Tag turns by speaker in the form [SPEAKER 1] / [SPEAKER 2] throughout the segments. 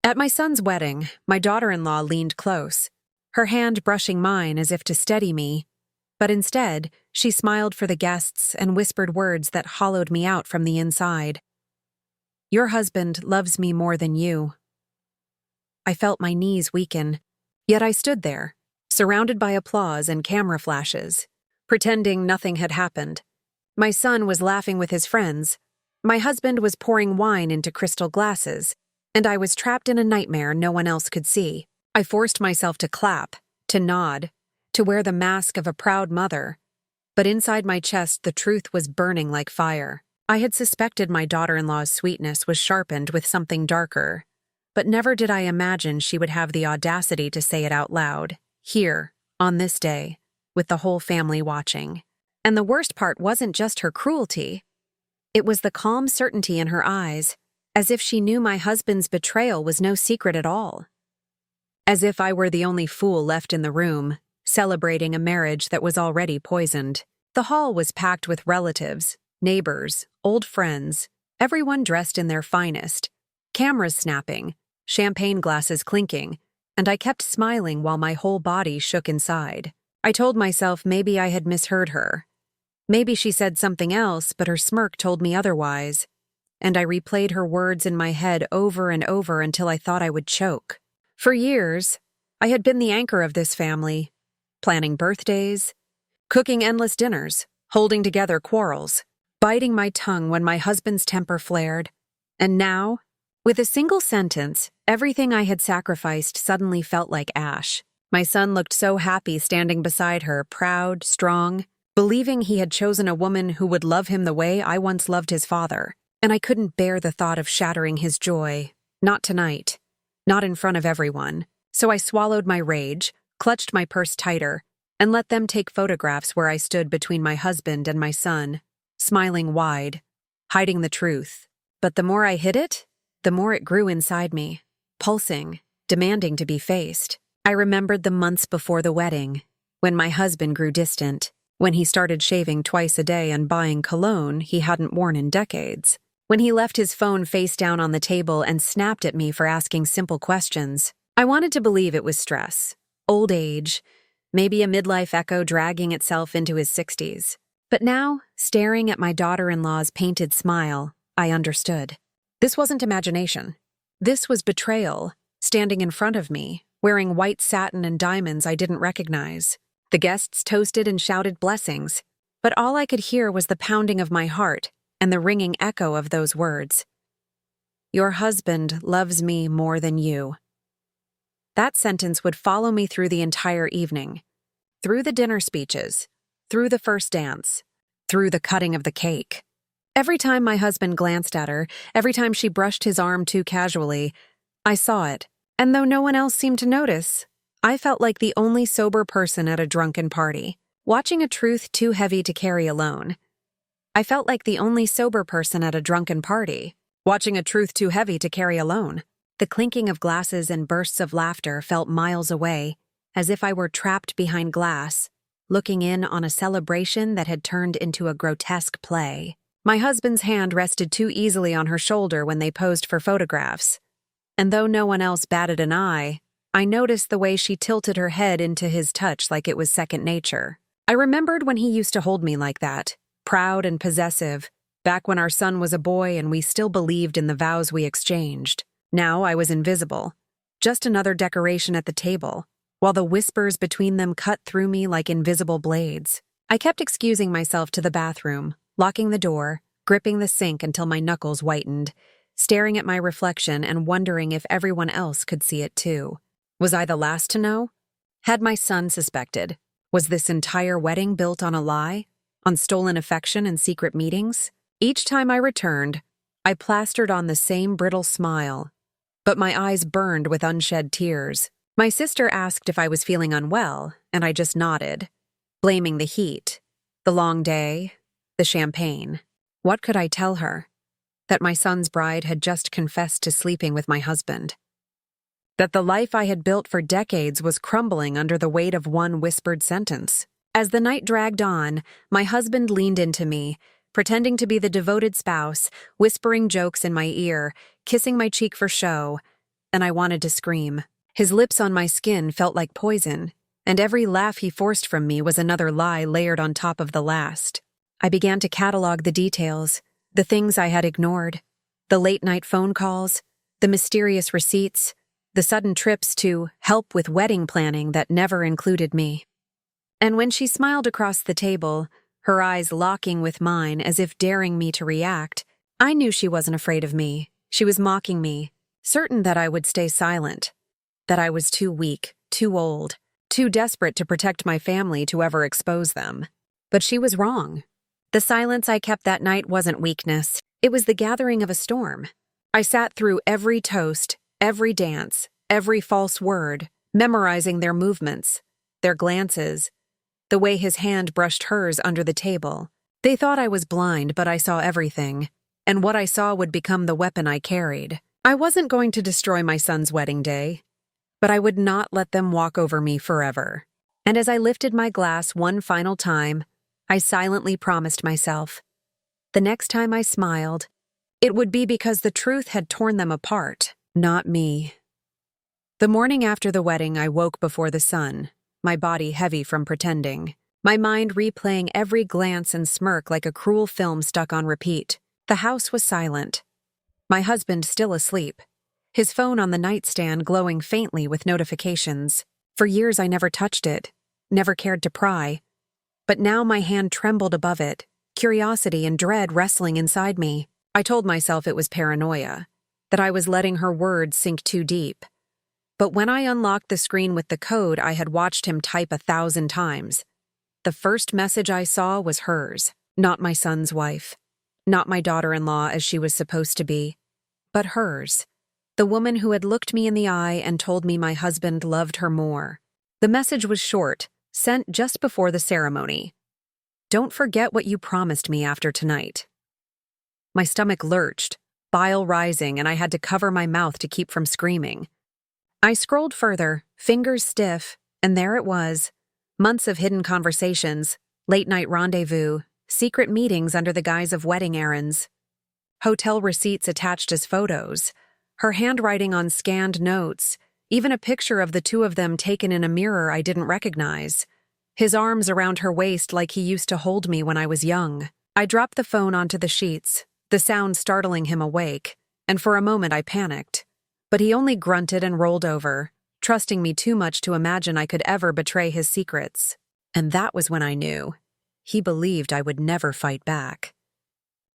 [SPEAKER 1] At my son's wedding, my daughter-in-law leaned close, her hand brushing mine as if to steady me, but instead, she smiled for the guests and whispered words that hollowed me out from the inside. "Your husband loves me more than you." I felt my knees weaken, yet I stood there, surrounded by applause and camera flashes, pretending nothing had happened. My son was laughing with his friends, my husband was pouring wine into crystal glasses, and I was trapped in a nightmare no one else could see. I forced myself to clap, to nod, to wear the mask of a proud mother, but inside my chest the truth was burning like fire. I had suspected my daughter-in-law's sweetness was sharpened with something darker, but never did I imagine she would have the audacity to say it out loud, here, on this day, with the whole family watching. And the worst part wasn't just her cruelty. It was the calm certainty in her eyes, as if she knew my husband's betrayal was no secret at all. As if I were the only fool left in the room, celebrating a marriage that was already poisoned. The hall was packed with relatives, neighbors, old friends, everyone dressed in their finest, cameras snapping, champagne glasses clinking, and I kept smiling while my whole body shook inside. I told myself maybe I had misheard her. Maybe she said something else, but her smirk told me otherwise, and I replayed her words in my head over and over until I thought I would choke. For years, I had been the anchor of this family, planning birthdays, cooking endless dinners, holding together quarrels, biting my tongue when my husband's temper flared. And now, with a single sentence, everything I had sacrificed suddenly felt like ash. My son looked so happy standing beside her, proud, strong, believing he had chosen a woman who would love him the way I once loved his father. And I couldn't bear the thought of shattering his joy. Not tonight. Not in front of everyone. So I swallowed my rage, clutched my purse tighter, and let them take photographs where I stood between my husband and my son, smiling wide, hiding the truth. But the more I hid it, the more it grew inside me, pulsing, demanding to be faced. I remembered the months before the wedding, when my husband grew distant, when he started shaving twice a day and buying cologne he hadn't worn in decades, when he left his phone face down on the table and snapped at me for asking simple questions. I wanted to believe it was stress, old age, maybe a midlife echo dragging itself into his 60s. But now, staring at my daughter-in-law's painted smile, I understood. This wasn't imagination. This was betrayal, standing in front of me, wearing white satin and diamonds I didn't recognize. The guests toasted and shouted blessings, but all I could hear was the pounding of my heart and the ringing echo of those words. "Your husband loves me more than you." That sentence would follow me through the entire evening, through the dinner speeches, through the first dance, through the cutting of the cake. Every time my husband glanced at her, every time she brushed his arm too casually, I saw it. And though no one else seemed to notice, I felt like the only sober person at a drunken party, watching a truth too heavy to carry alone. I felt like the only sober person at a drunken party, watching a truth too heavy to carry alone. The clinking of glasses and bursts of laughter felt miles away, as if I were trapped behind glass, looking in on a celebration that had turned into a grotesque play. My husband's hand rested too easily on her shoulder when they posed for photographs, and though no one else batted an eye, I noticed the way she tilted her head into his touch like it was second nature. I remembered when he used to hold me like that, proud and possessive, back when our son was a boy and we still believed in the vows we exchanged. Now I was invisible, just another decoration at the table, while the whispers between them cut through me like invisible blades. I kept excusing myself to the bathroom, locking the door, gripping the sink until my knuckles whitened, staring at my reflection and wondering if everyone else could see it too. Was I the last to know? Had my son suspected? Was this entire wedding built on a lie? On stolen affection and secret meetings? Each time I returned, I plastered on the same brittle smile, but my eyes burned with unshed tears. My sister asked if I was feeling unwell, and I just nodded, blaming the heat, the long day, the champagne. What could I tell her? That my son's bride had just confessed to sleeping with my husband. That the life I had built for decades was crumbling under the weight of one whispered sentence. As the night dragged on, my husband leaned into me, pretending to be the devoted spouse, whispering jokes in my ear, kissing my cheek for show, and I wanted to scream. His lips on my skin felt like poison, and every laugh he forced from me was another lie layered on top of the last. I began to catalog the details, the things I had ignored, the late-night phone calls, the mysterious receipts, the sudden trips to help with wedding planning that never included me. And when she smiled across the table, her eyes locking with mine as if daring me to react, I knew she wasn't afraid of me. She was mocking me, certain that I would stay silent, that I was too weak, too old, too desperate to protect my family to ever expose them. But she was wrong. The silence I kept that night wasn't weakness. It was the gathering of a storm. I sat through every toast, every dance, every false word, memorizing their movements, their glances, the way his hand brushed hers under the table. They thought I was blind, but I saw everything, and what I saw would become the weapon I carried. I wasn't going to destroy my son's wedding day, but I would not let them walk over me forever. And as I lifted my glass one final time, I silently promised myself, the next time I smiled, it would be because the truth had torn them apart, not me. The morning after the wedding, I woke before the sun, my body heavy from pretending, my mind replaying every glance and smirk like a cruel film stuck on repeat. The house was silent. My husband still asleep, his phone on the nightstand glowing faintly with notifications. For years I never touched it, never cared to pry. But now my hand trembled above it, curiosity and dread wrestling inside me. I told myself it was paranoia, that I was letting her words sink too deep. But when I unlocked the screen with the code I had watched him type 1,000 times, the first message I saw was hers, not my son's wife, not my daughter-in-law as she was supposed to be, but hers, the woman who had looked me in the eye and told me my husband loved her more. The message was short, sent just before the ceremony. Don't forget what you promised me after tonight. My stomach lurched, bile rising, and I had to cover my mouth to keep from screaming. I scrolled further, fingers stiff, and there it was. Months of hidden conversations, late-night rendezvous, secret meetings under the guise of wedding errands. Hotel receipts attached as photos, her handwriting on scanned notes, even a picture of the two of them taken in a mirror I didn't recognize. His arms around her waist like he used to hold me when I was young. I dropped the phone onto the sheets, the sound startling him awake, and for a moment I panicked. But he only grunted and rolled over, trusting me too much to imagine I could ever betray his secrets. And that was when I knew. He believed I would never fight back.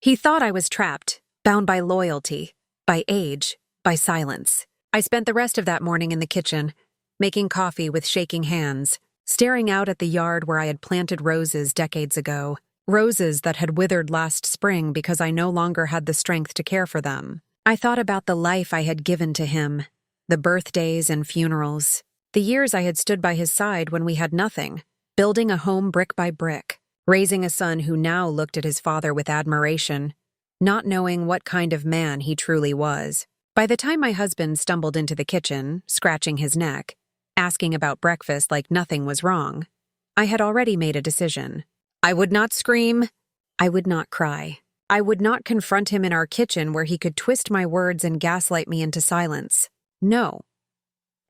[SPEAKER 1] He thought I was trapped, bound by loyalty, by age, by silence. I spent the rest of that morning in the kitchen, making coffee with shaking hands, staring out at the yard where I had planted roses decades ago, roses that had withered last spring because I no longer had the strength to care for them. I thought about the life I had given to him, the birthdays and funerals, the years I had stood by his side when we had nothing, building a home brick by brick, raising a son who now looked at his father with admiration, not knowing what kind of man he truly was. By the time my husband stumbled into the kitchen, scratching his neck, asking about breakfast like nothing was wrong, I had already made a decision. I would not scream. I would not cry. I would not confront him in our kitchen where he could twist my words and gaslight me into silence. No.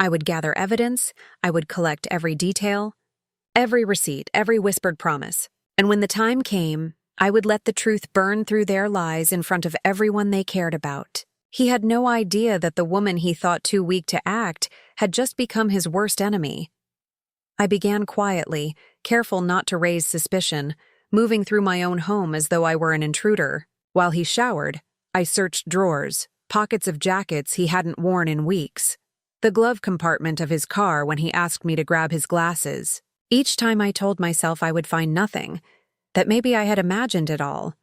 [SPEAKER 1] I would gather evidence. I would collect every detail, every receipt, every whispered promise. And when the time came, I would let the truth burn through their lies in front of everyone they cared about. He had no idea that the woman he thought too weak to act had just become his worst enemy. I began quietly, careful not to raise suspicion, moving through my own home as though I were an intruder. While he showered, I searched drawers, pockets of jackets he hadn't worn in weeks, the glove compartment of his car when he asked me to grab his glasses. Each time I told myself I would find nothing, that maybe I had imagined it all.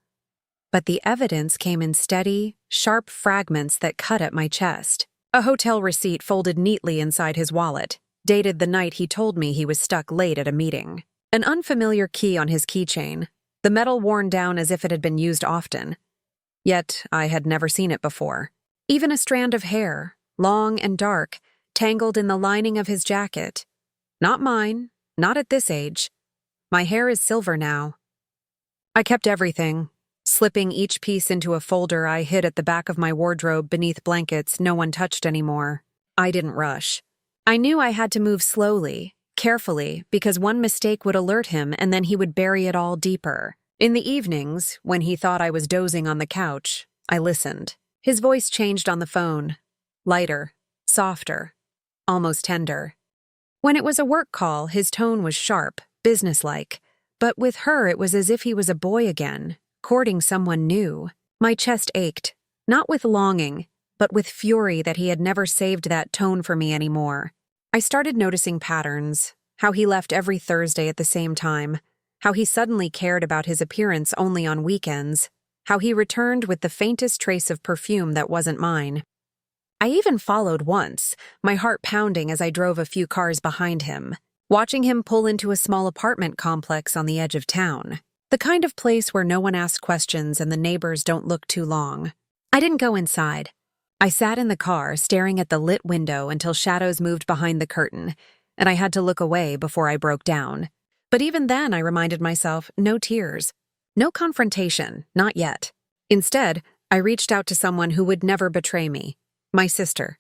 [SPEAKER 1] But the evidence came in steady, sharp fragments that cut at my chest. A hotel receipt folded neatly inside his wallet, dated the night he told me he was stuck late at a meeting. An unfamiliar key on his keychain, the metal worn down as if it had been used often. Yet I had never seen it before. Even a strand of hair, long and dark, tangled in the lining of his jacket. Not mine, not at this age. My hair is silver now. I kept everything, slipping each piece into a folder I hid at the back of my wardrobe beneath blankets no one touched anymore. I didn't rush. I knew I had to move slowly, carefully, because one mistake would alert him and then he would bury it all deeper. In the evenings, when he thought I was dozing on the couch, I listened. His voice changed on the phone. Lighter, softer, almost tender. When it was a work call, his tone was sharp, businesslike. But with her, it was as if he was a boy again, courting someone new. My chest ached, not with longing, but with fury that he had never saved that tone for me anymore. I started noticing patterns, how he left every Thursday at the same time, how he suddenly cared about his appearance only on weekends, how he returned with the faintest trace of perfume that wasn't mine. I even followed once, my heart pounding as I drove a few cars behind him, watching him pull into a small apartment complex on the edge of town, the kind of place where no one asks questions and the neighbors don't look too long. I didn't go inside. I sat in the car, staring at the lit window until shadows moved behind the curtain, and I had to look away before I broke down. But even then, I reminded myself, no tears. No confrontation, not yet. Instead, I reached out to someone who would never betray me, my sister.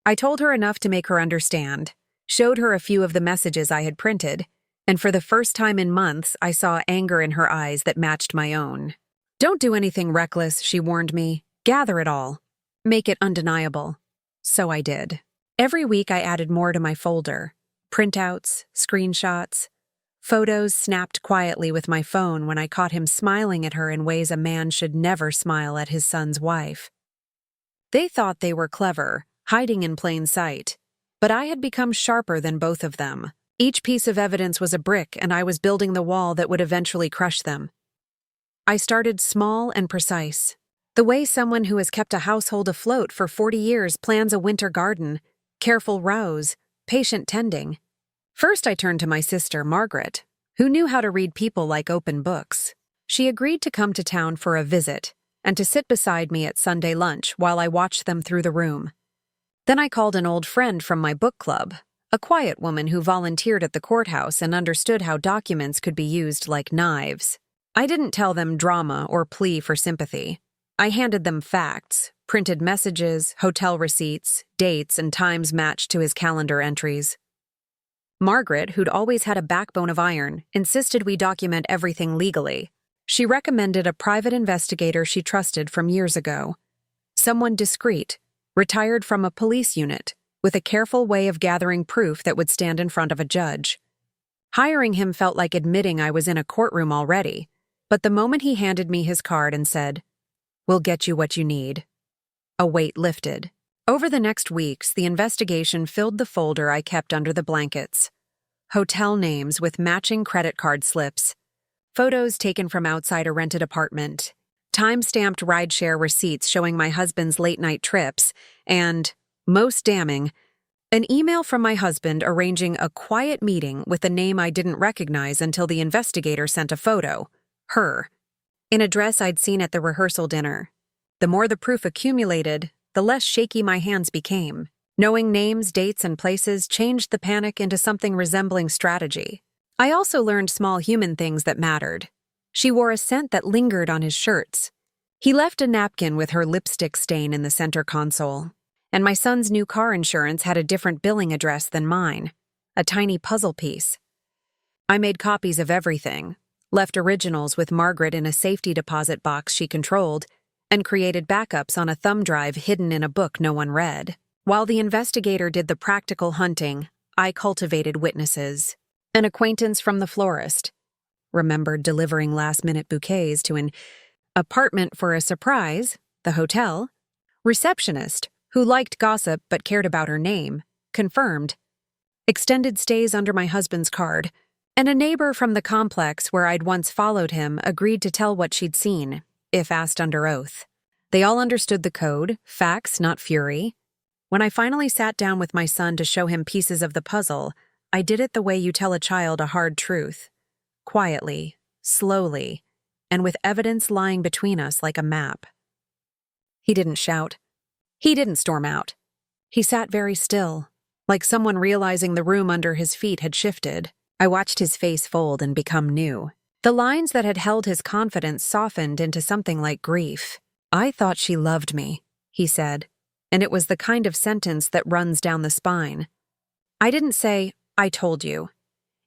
[SPEAKER 1] I told her enough to make her understand, showed her a few of the messages I had printed, and for the first time in months, I saw anger in her eyes that matched my own. Don't do anything reckless, she warned me. Gather it all. Make it undeniable. So I did. Every week I added more to my folder. Printouts, screenshots, photos snapped quietly with my phone when I caught him smiling at her in ways a man should never smile at his son's wife. They thought they were clever, hiding in plain sight. But I had become sharper than both of them. Each piece of evidence was a brick, and I was building the wall that would eventually crush them. I started small and precise. The way someone who has kept a household afloat for 40 years plans a winter garden, careful rows, patient tending. First I turned to my sister, Margaret, who knew how to read people like open books. She agreed to come to town for a visit and to sit beside me at Sunday lunch while I watched them through the room. Then I called an old friend from my book club, a quiet woman who volunteered at the courthouse and understood how documents could be used like knives. I didn't tell them drama or plea for sympathy. I handed them facts, printed messages, hotel receipts, dates, and times matched to his calendar entries. Margaret, who'd always had a backbone of iron, insisted we document everything legally. She recommended a private investigator she trusted from years ago. Someone discreet, retired from a police unit, with a careful way of gathering proof that would stand in front of a judge. Hiring him felt like admitting I was in a courtroom already, but the moment he handed me his card and said, "We'll get you what you need," a weight lifted. Over the next weeks, the investigation filled the folder I kept under the blankets. Hotel names with matching credit card slips, photos taken from outside a rented apartment, time-stamped rideshare receipts showing my husband's late-night trips, and, most damning, an email from my husband arranging a quiet meeting with a name I didn't recognize until the investigator sent a photo, her, in a dress I'd seen at the rehearsal dinner. The more the proof accumulated, the less shaky my hands became. Knowing names, dates, and places changed the panic into something resembling strategy. I also learned small human things that mattered. She wore a scent that lingered on his shirts. He left a napkin with her lipstick stain in the center console. And my son's new car insurance had a different billing address than mine, a tiny puzzle piece. I made copies of everything, left originals with Margaret in a safety deposit box she controlled, and created backups on a thumb drive hidden in a book no one read. While the investigator did the practical hunting, I cultivated witnesses. An acquaintance from the florist, remembered delivering last-minute bouquets to an apartment for a surprise, the hotel, receptionist, who liked gossip but cared about her name, confirmed, extended stays under my husband's card, and a neighbor from the complex where I'd once followed him agreed to tell what she'd seen, if asked under oath. They all understood the code, facts, not fury. When I finally sat down with my son to show him pieces of the puzzle, I did it the way you tell a child a hard truth. Quietly, slowly, and with evidence lying between us like a map. He didn't shout. He didn't storm out. He sat very still, like someone realizing the room under his feet had shifted. I watched his face fold and become new. The lines that had held his confidence softened into something like grief. "I thought she loved me," he said. and it was the kind of sentence that runs down the spine. I didn't say, "I told you."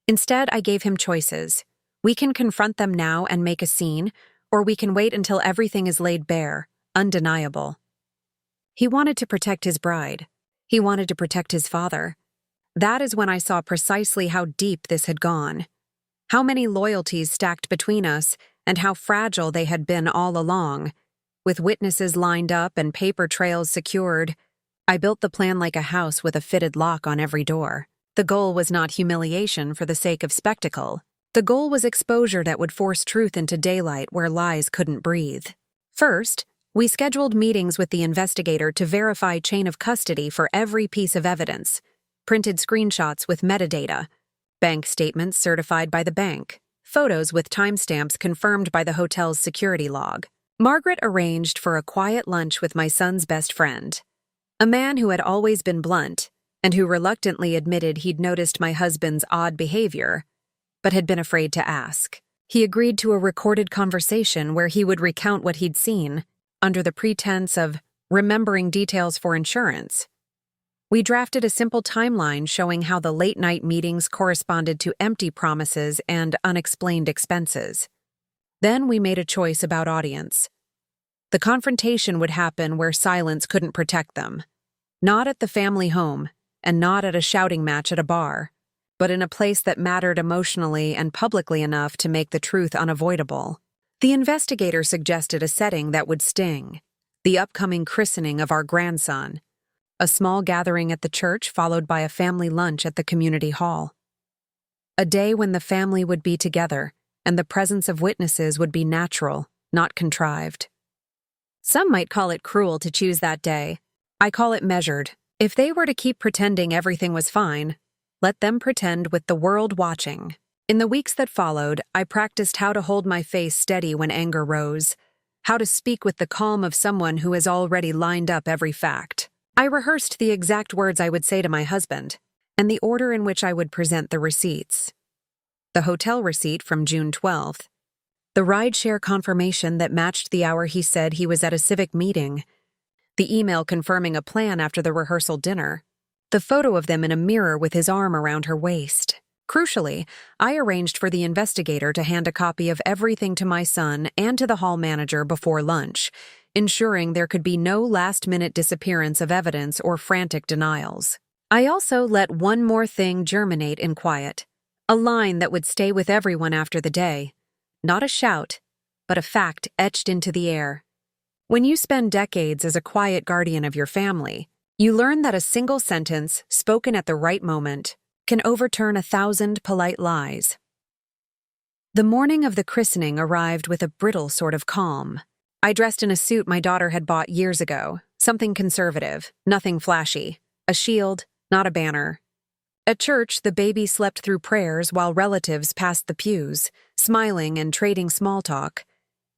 [SPEAKER 1] Instead, I gave him choices. We can confront them now and make a scene, or we can wait until everything is laid bare, undeniable. He wanted to protect his bride. He wanted to protect his father. That is when I saw precisely how deep this had gone. How many loyalties stacked between us, and how fragile they had been all along. With witnesses lined up and paper trails secured, I built the plan like a house with a fitted lock on every door. The goal was not humiliation for the sake of spectacle. The goal was exposure that would force truth into daylight where lies couldn't breathe. First, we scheduled meetings with the investigator to verify chain of custody for every piece of evidence, printed screenshots with metadata, bank statements certified by the bank, photos with timestamps confirmed by the hotel's security log. Margaret arranged for a quiet lunch with my son's best friend, a man who had always been blunt and who reluctantly admitted he'd noticed my husband's odd behavior, but had been afraid to ask. He agreed to a recorded conversation where he would recount what he'd seen, under the pretense of remembering details for insurance. We drafted a simple timeline showing how the late-night meetings corresponded to empty promises and unexplained expenses. Then we made a choice about audience. The confrontation would happen where silence couldn't protect them. Not at the family home, and not at a shouting match at a bar, but in a place that mattered emotionally and publicly enough to make the truth unavoidable. The investigator suggested a setting that would sting: the upcoming christening of our grandson, a small gathering at the church followed by a family lunch at the community hall. A day when the family would be together, and the presence of witnesses would be natural, not contrived. Some might call it cruel to choose that day. I call it measured. If they were to keep pretending everything was fine, let them pretend with the world watching. In the weeks that followed, I practiced how to hold my face steady when anger rose, how to speak with the calm of someone who has already lined up every fact. I rehearsed the exact words I would say to my husband, and the order in which I would present the receipts. The hotel receipt from June 12th, the rideshare confirmation that matched the hour he said he was at a civic meeting, the email confirming a plan after the rehearsal dinner, the photo of them in a mirror with his arm around her waist. Crucially, I arranged for the investigator to hand a copy of everything to my son and to the hall manager before lunch, ensuring there could be no last-minute disappearance of evidence or frantic denials. I also let one more thing germinate in quiet, a line that would stay with everyone after the day. Not a shout, but a fact etched into the air. When you spend decades as a quiet guardian of your family, you learn that a single sentence, spoken at the right moment, can overturn 1,000 polite lies. The morning of the christening arrived with a brittle sort of calm. I dressed in a suit my daughter had bought years ago, something conservative, nothing flashy, a shield, not a banner. At church, the baby slept through prayers while relatives passed the pews, smiling and trading small talk,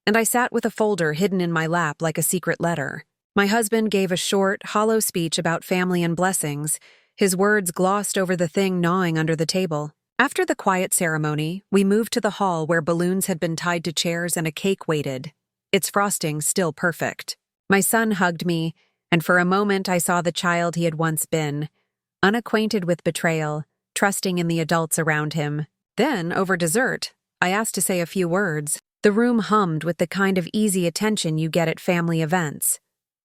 [SPEAKER 1] and I sat with a folder hidden in my lap like a secret letter. My husband gave a short, hollow speech about family and blessings, his words glossed over the thing gnawing under the table. After the quiet ceremony, we moved to the hall where balloons had been tied to chairs and a cake waited, its frosting still perfect. My son hugged me, and for a moment I saw the child he had once been, unacquainted with betrayal, trusting in the adults around him. Then, over dessert, I asked to say a few words. The room hummed with the kind of easy attention you get at family events.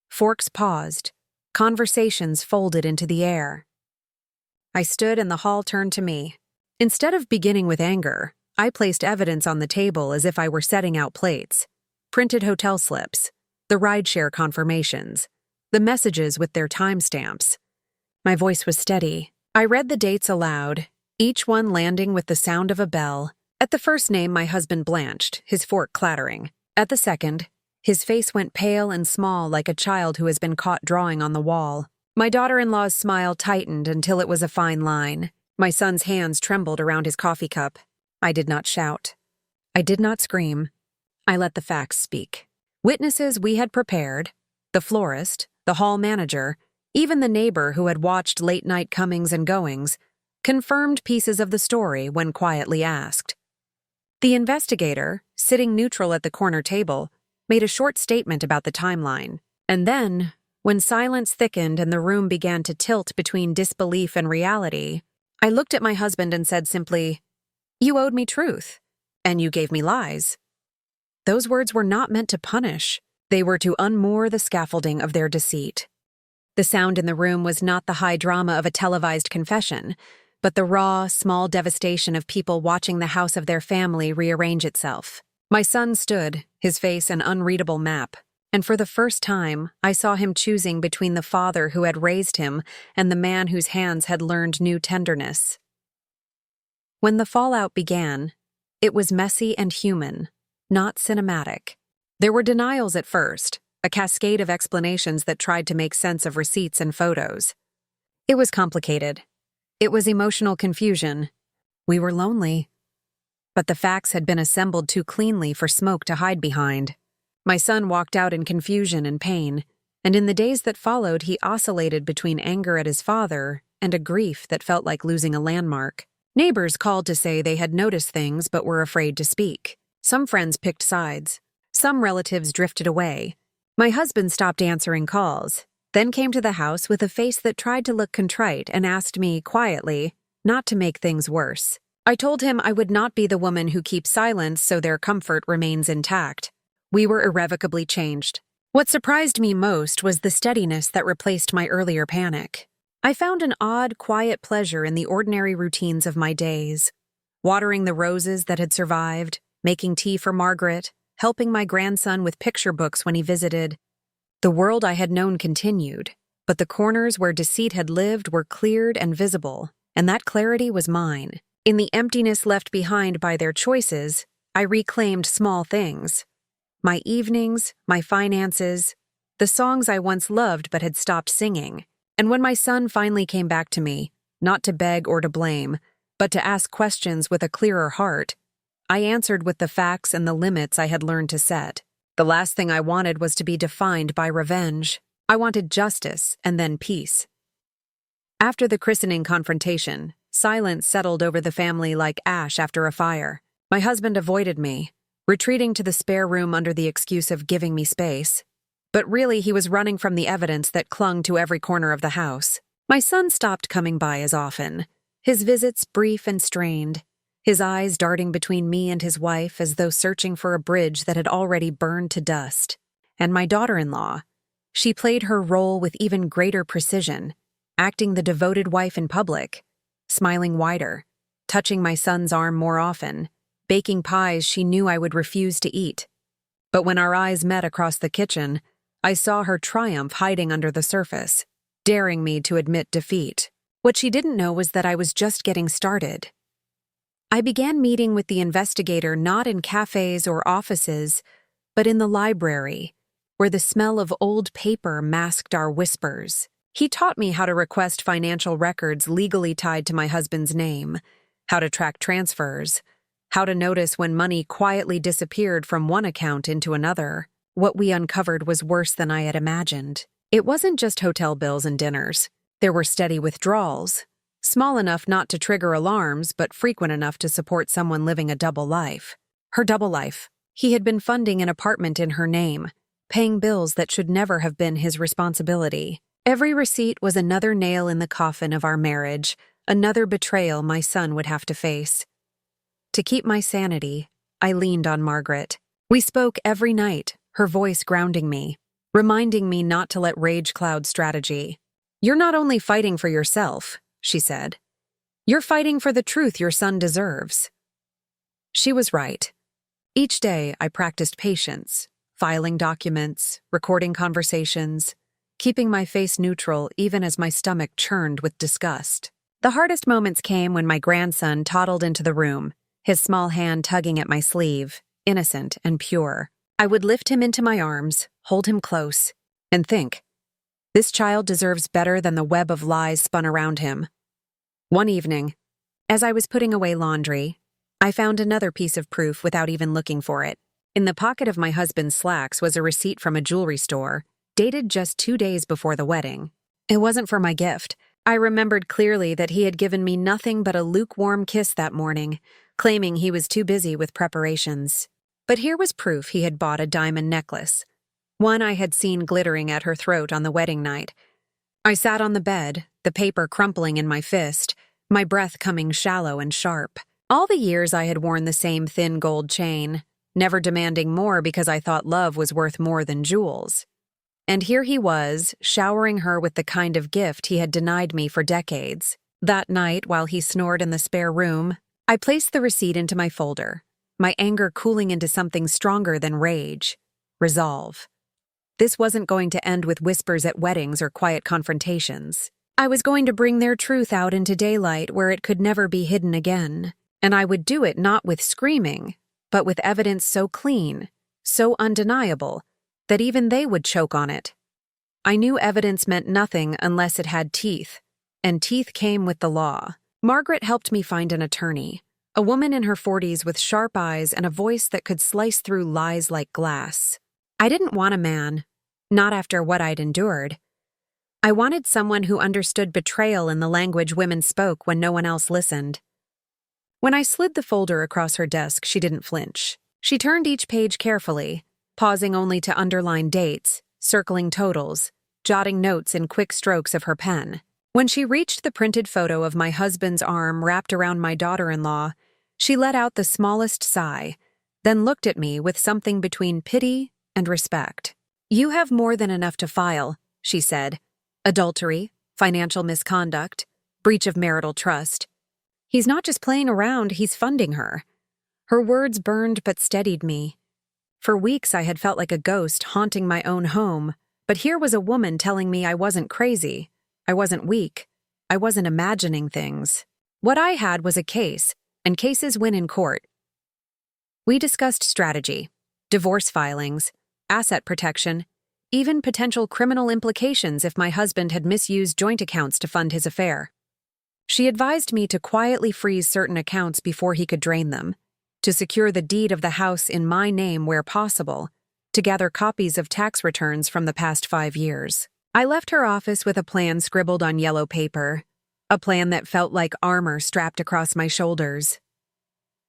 [SPEAKER 1] Forks paused. Conversations folded into the air. I stood and the hall turned to me. Instead of beginning with anger, I placed evidence on the table as if I were setting out plates. Printed hotel slips, the rideshare confirmations, the messages with their timestamps. My voice was steady. I read the dates aloud, each one landing with the sound of a bell. At the first name, my husband blanched, his fork clattering. At the second, his face went pale and small like a child who has been caught drawing on the wall. My daughter-in-law's smile tightened until it was a fine line. My son's hands trembled around his coffee cup. I did not shout. I did not scream. I let the facts speak. Witnesses we had prepared, the florist, the hall manager, even the neighbor who had watched late-night comings and goings, confirmed pieces of the story when quietly asked. The investigator, sitting neutral at the corner table, made a short statement about the timeline. And then, When silence thickened and the room began to tilt between disbelief and reality, I looked at my husband and said simply, "You owed me truth, and you gave me lies." Those words were not meant to punish. They were to unmoor the scaffolding of their deceit. The sound in the room was not the high drama of a televised confession, but the raw, small devastation of people watching the house of their family rearrange itself. My son stood, his face an unreadable map, and for the first time, I saw him choosing between the father who had raised him and the man whose hands had learned new tenderness. When the fallout began, it was messy and human, not cinematic. There were denials at first, a cascade of explanations that tried to make sense of receipts and photos. It was complicated. It was emotional confusion. We were lonely. But the facts had been assembled too cleanly for smoke to hide behind. My son walked out in confusion and pain, and in the days that followed he oscillated between anger at his father and a grief that felt like losing a landmark. Neighbors called to say they had noticed things but were afraid to speak. Some friends picked sides. Some relatives drifted away. My husband stopped answering calls, then came to the house with a face that tried to look contrite and asked me, quietly, not to make things worse. I told him I would not be the woman who keeps silence so their comfort remains intact. We were irrevocably changed. What surprised me most was the steadiness that replaced my earlier panic. I found an odd, quiet pleasure in the ordinary routines of my days. Watering the roses that had survived, making tea for Margaret, helping my grandson with picture books when he visited. The world I had known continued, but the corners where deceit had lived were cleared and visible, and that clarity was mine. In the emptiness left behind by their choices, I reclaimed small things. My evenings, my finances, the songs I once loved but had stopped singing. And when my son finally came back to me, not to beg or to blame, but to ask questions with a clearer heart, I answered with the facts and the limits I had learned to set. The last thing I wanted was to be defined by revenge. I wanted justice and then peace. After the christening confrontation, silence settled over the family like ash after a fire. My husband avoided me, retreating to the spare room under the excuse of giving me space. But really, he was running from the evidence that clung to every corner of the house. My son stopped coming by as often, his visits brief and strained, his eyes darting between me and his wife as though searching for a bridge that had already burned to dust. And my daughter-in-law, she played her role with even greater precision, acting the devoted wife in public, smiling wider, touching my son's arm more often, baking pies she knew I would refuse to eat. But when our eyes met across the kitchen, I saw her triumph hiding under the surface, daring me to admit defeat. What she didn't know was that I was just getting started. I began meeting with the investigator not in cafes or offices, but in the library, where the smell of old paper masked our whispers. He taught me how to request financial records legally tied to my husband's name, how to track transfers, how to notice when money quietly disappeared from one account into another. What we uncovered was worse than I had imagined. It wasn't just hotel bills and dinners. There were steady withdrawals, small enough not to trigger alarms, but frequent enough to support someone living a double life. Her double life. He had been funding an apartment in her name, paying bills that should never have been his responsibility. Every receipt was another nail in the coffin of our marriage, another betrayal my son would have to face. To keep my sanity, I leaned on Margaret. We spoke every night, her voice grounding me, reminding me not to let rage cloud strategy. "You're not only fighting for yourself," she said. "You're fighting for the truth your son deserves." She was right. Each day I practiced patience, filing documents, recording conversations, keeping my face neutral even as my stomach churned with disgust. The hardest moments came when my grandson toddled into the room, his small hand tugging at my sleeve, innocent and pure. I would lift him into my arms, hold him close, and think, this child deserves better than the web of lies spun around him. One evening, as I was putting away laundry, I found another piece of proof without even looking for it. In the pocket of my husband's slacks was a receipt from a jewelry store, dated just 2 days before the wedding. It wasn't for my gift. I remembered clearly that he had given me nothing but a lukewarm kiss that morning, claiming he was too busy with preparations. But here was proof he had bought a diamond necklace, one I had seen glittering at her throat on the wedding night. I sat on the bed, the paper crumpling in my fist, my breath coming shallow and sharp. All the years I had worn the same thin gold chain, never demanding more because I thought love was worth more than jewels. And here he was, showering her with the kind of gift he had denied me for decades. That night, while he snored in the spare room, I placed the receipt into my folder, my anger cooling into something stronger than rage: resolve. This wasn't going to end with whispers at weddings or quiet confrontations. I was going to bring their truth out into daylight where it could never be hidden again. And I would do it not with screaming, but with evidence so clean, so undeniable, that even they would choke on it. I knew evidence meant nothing unless it had teeth, and teeth came with the law. Margaret helped me find an attorney, a woman in her 40s with sharp eyes and a voice that could slice through lies like glass. I didn't want a man, not after what I'd endured. I wanted someone who understood betrayal in the language women spoke when no one else listened. When I slid the folder across her desk, she didn't flinch. She turned each page carefully, pausing only to underline dates, circling totals, jotting notes in quick strokes of her pen. When she reached the printed photo of my husband's arm wrapped around my daughter-in-law, she let out the smallest sigh, then looked at me with something between pity and respect. "You have more than enough to file," she said. "Adultery, financial misconduct, breach of marital trust. He's not just playing around, he's funding her." Her words burned but steadied me. For weeks I had felt like a ghost haunting my own home, but here was a woman telling me I wasn't crazy, I wasn't weak, I wasn't imagining things. What I had was a case, and cases win in court. We discussed strategy, divorce filings, asset protection, even potential criminal implications if my husband had misused joint accounts to fund his affair. She advised me to quietly freeze certain accounts before he could drain them, to secure the deed of the house in my name where possible, to gather copies of tax returns from the past 5 years. I left her office with a plan scribbled on yellow paper, a plan that felt like armor strapped across my shoulders.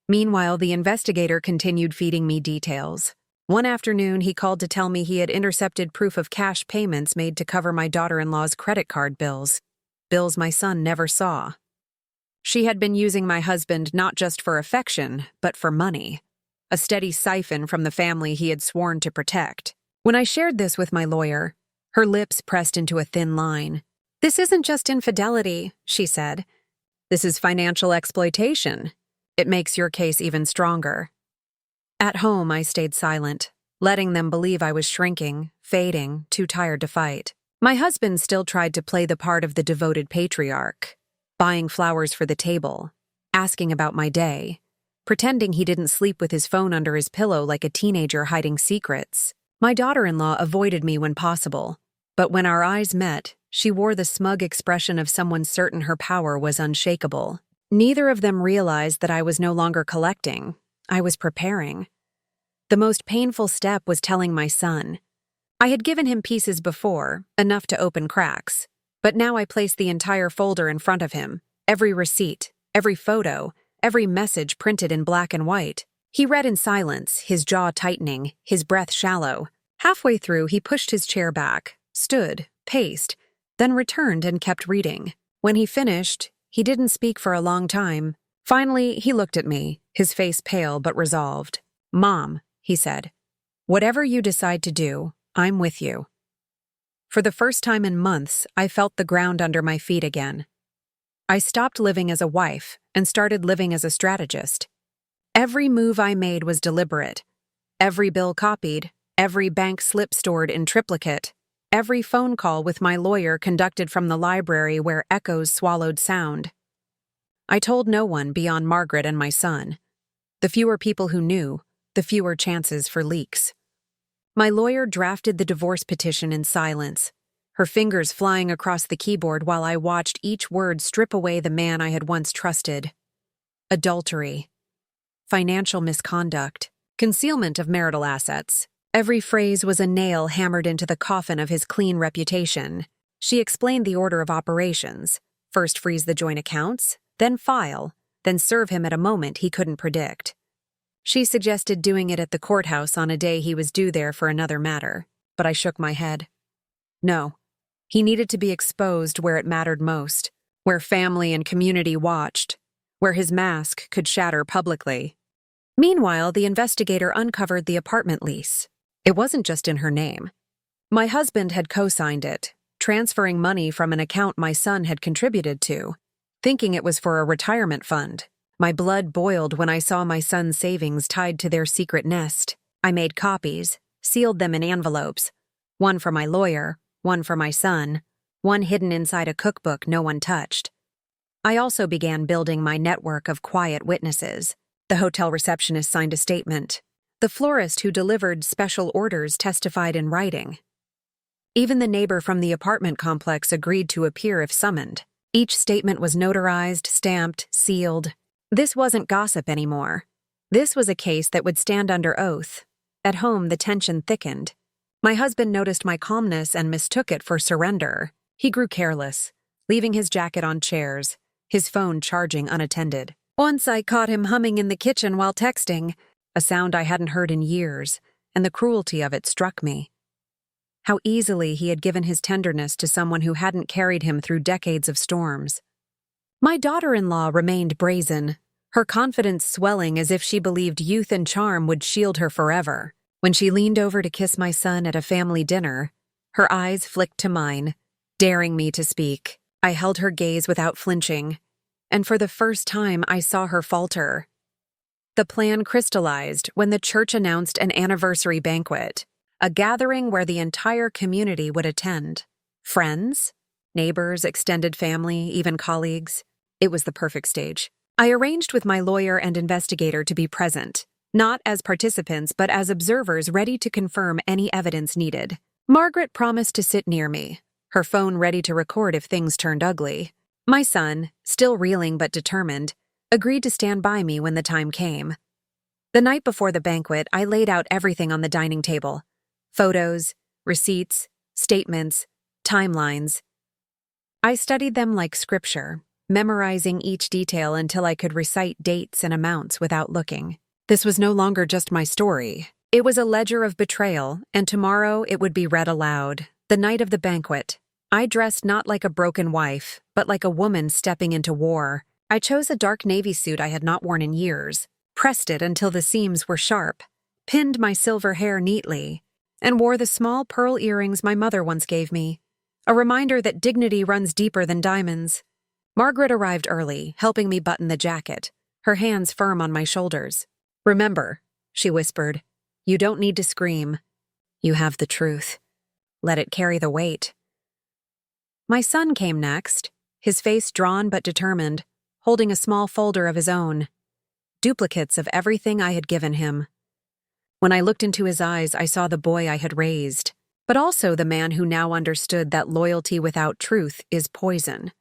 [SPEAKER 1] Meanwhile, the investigator continued feeding me details. One afternoon, he called to tell me he had intercepted proof of cash payments made to cover my daughter-in-law's credit card bills my son never saw. She had been using my husband not just for affection, but for money, a steady siphon from the family he had sworn to protect. When I shared this with my lawyer, her lips pressed into a thin line. "This isn't just infidelity," she said. "This is financial exploitation. It makes your case even stronger." At home, I stayed silent, letting them believe I was shrinking, fading, too tired to fight. My husband still tried to play the part of the devoted patriarch, buying flowers for the table, asking about my day, pretending he didn't sleep with his phone under his pillow like a teenager hiding secrets. My daughter-in-law avoided me when possible, but when our eyes met, she wore the smug expression of someone certain her power was unshakable. Neither of them realized that I was no longer collecting, I was preparing. The most painful step was telling my son. I had given him pieces before, enough to open cracks, but now I placed the entire folder in front of him, every receipt, every photo, every message printed in black and white. He read in silence, his jaw tightening, his breath shallow. Halfway through, he pushed his chair back, stood, paced, then returned and kept reading. When he finished, he didn't speak for a long time. Finally, he looked at me, his face pale but resolved. "Mom," he said, "whatever you decide to do, I'm with you." For the first time in months, I felt the ground under my feet again. I stopped living as a wife and started living as a strategist. Every move I made was deliberate. Every bill copied, every bank slip stored in triplicate, every phone call with my lawyer conducted from the library where echoes swallowed sound. I told no one beyond Margaret and my son. The fewer people who knew, the fewer chances for leaks. My lawyer drafted the divorce petition in silence, her fingers flying across the keyboard while I watched each word strip away the man I had once trusted. Adultery, financial misconduct, concealment of marital assets. Every phrase was a nail hammered into the coffin of his clean reputation. She explained the order of operations. First freeze the joint accounts, then file, then serve him at a moment he couldn't predict. She suggested doing it at the courthouse on a day he was due there for another matter. but I shook my head. No. He needed to be exposed where it mattered most, where family and community watched, where his mask could shatter publicly. Meanwhile, the investigator uncovered the apartment lease. It wasn't just in her name. My husband had co-signed it, transferring money from an account my son had contributed to, thinking it was for a retirement fund. My blood boiled when I saw my son's savings tied to their secret nest. I made copies, sealed them in envelopes, one for my lawyer, one for my son, one hidden inside a cookbook no one touched. I also began building my network of quiet witnesses. The hotel receptionist signed a statement. The florist who delivered special orders testified in writing. Even the neighbor from the apartment complex agreed to appear if summoned. Each statement was notarized, stamped, sealed. This wasn't gossip anymore. This was a case that would stand under oath. At home, the tension thickened. My husband noticed my calmness and mistook it for surrender. He grew careless, leaving his jacket on chairs, his phone charging unattended. Once I caught him humming in the kitchen while texting, a sound I hadn't heard in years, and the cruelty of it struck me. How easily he had given his tenderness to someone who hadn't carried him through decades of storms. My daughter-in-law remained brazen, her confidence swelling as if she believed youth and charm would shield her forever. When she leaned over to kiss my son at a family dinner, her eyes flicked to mine, daring me to speak. I held her gaze without flinching, and for the first time I saw her falter. The plan crystallized when the church announced an anniversary banquet, a gathering where the entire community would attend. Friends, neighbors, extended family, even colleagues. It was the perfect stage. I arranged with my lawyer and investigator to be present, not as participants but as observers ready to confirm any evidence needed. Margaret promised to sit near me, her phone ready to record if things turned ugly. My son, still reeling but determined, agreed to stand by me when the time came. The night before the banquet, I laid out everything on the dining table. Photos, receipts, statements, timelines. I studied them like scripture, memorizing each detail until I could recite dates and amounts without looking. This was no longer just my story. It was a ledger of betrayal, and tomorrow it would be read aloud. The night of the banquet, I dressed not like a broken wife, but like a woman stepping into war. I chose a dark navy suit I had not worn in years, pressed it until the seams were sharp, pinned my silver hair neatly, and wore the small pearl earrings my mother once gave me, a reminder that dignity runs deeper than diamonds. Margaret arrived early, helping me button the jacket, her hands firm on my shoulders. "Remember," she whispered, "you don't need to scream. You have the truth. Let it carry the weight." My son came next, his face drawn but determined, holding a small folder of his own, duplicates of everything I had given him. When I looked into his eyes, I saw the boy I had raised, but also the man who now understood that loyalty without truth is poison.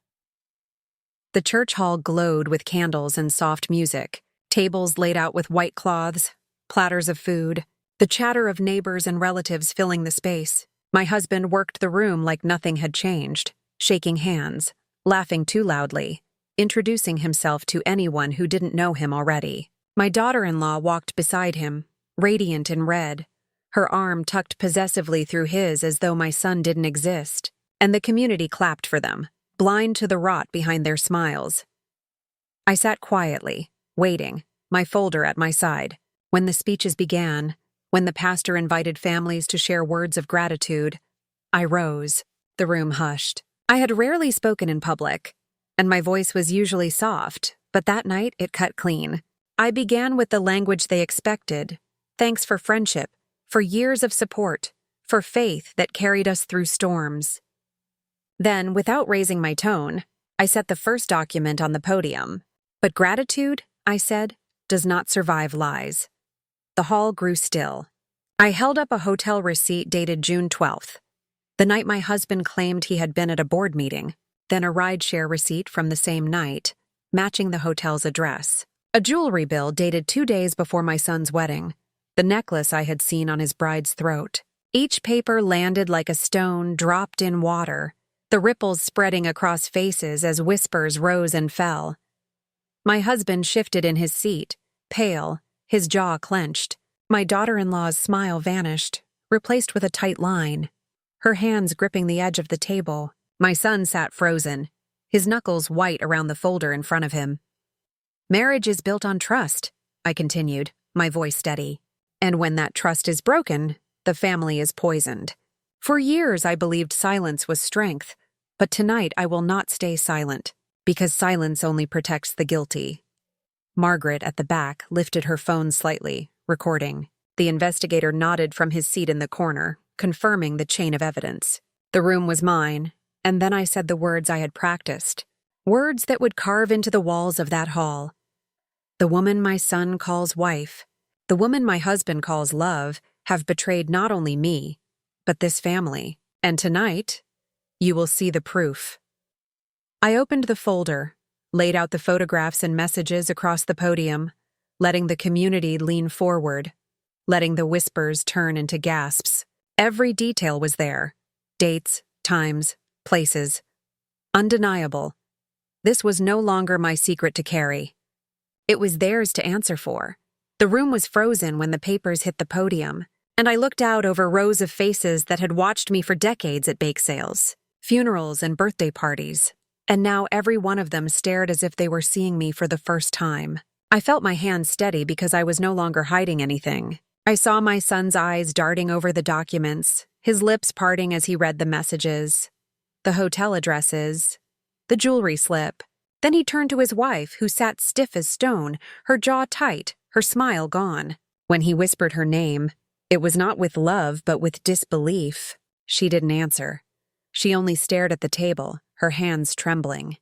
[SPEAKER 1] The church hall glowed with candles and soft music, tables laid out with white cloths, platters of food, the chatter of neighbors and relatives filling the space. My husband worked the room like nothing had changed, shaking hands, laughing too loudly, introducing himself to anyone who didn't know him already. My daughter-in-law walked beside him, radiant in red, her arm tucked possessively through his as though my son didn't exist, and the community clapped for them, blind to the rot behind their smiles. I sat quietly, waiting, my folder at my side. When the speeches began, when the pastor invited families to share words of gratitude, I rose. The room hushed. I had rarely spoken in public, and my voice was usually soft, but that night it cut clean. I began with the language they expected. Thanks for friendship, for years of support, for faith that carried us through storms. Then, without raising my tone, I set the first document on the podium. But gratitude, I said, does not survive lies. The hall grew still. I held up a hotel receipt dated June 12th, the night my husband claimed he had been at a board meeting, then a rideshare receipt from the same night, matching the hotel's address. A jewelry bill dated 2 days before my son's wedding, the necklace I had seen on his bride's throat. Each paper landed like a stone dropped in water, the ripples spreading across faces as whispers rose and fell. My husband shifted in his seat, pale, his jaw clenched. My daughter-in-law's smile vanished, replaced with a tight line, her hands gripping the edge of the table. My son sat frozen, his knuckles white around the folder in front of him. "Marriage is built on trust," I continued, my voice steady. "And when that trust is broken, the family is poisoned. For years I believed silence was strength, but tonight I will not stay silent, because silence only protects the guilty." Margaret, at the back, lifted her phone slightly, recording. The investigator nodded from his seat in the corner, confirming the chain of evidence. The room was mine, and then I said the words I had practiced, words that would carve into the walls of that hall. "The woman my son calls wife, the woman my husband calls love, have betrayed not only me, but this family. And tonight, you will see the proof." I opened the folder, laid out the photographs and messages across the podium, letting the community lean forward, letting the whispers turn into gasps. Every detail was there. Dates, times, places. Undeniable. This was no longer my secret to carry. It was theirs to answer for. The room was frozen when the papers hit the podium, and I looked out over rows of faces that had watched me for decades at bake sales, funerals, and birthday parties, and now every one of them stared as if they were seeing me for the first time. I felt my hands steady because I was no longer hiding anything. I saw my son's eyes darting over the documents, his lips parting as he read the messages, the hotel addresses, the jewelry slip. Then he turned to his wife, who sat stiff as stone, her jaw tight, her smile gone. When he whispered her name, it was not with love but with disbelief. She didn't answer. She only stared at the table, her hands trembling.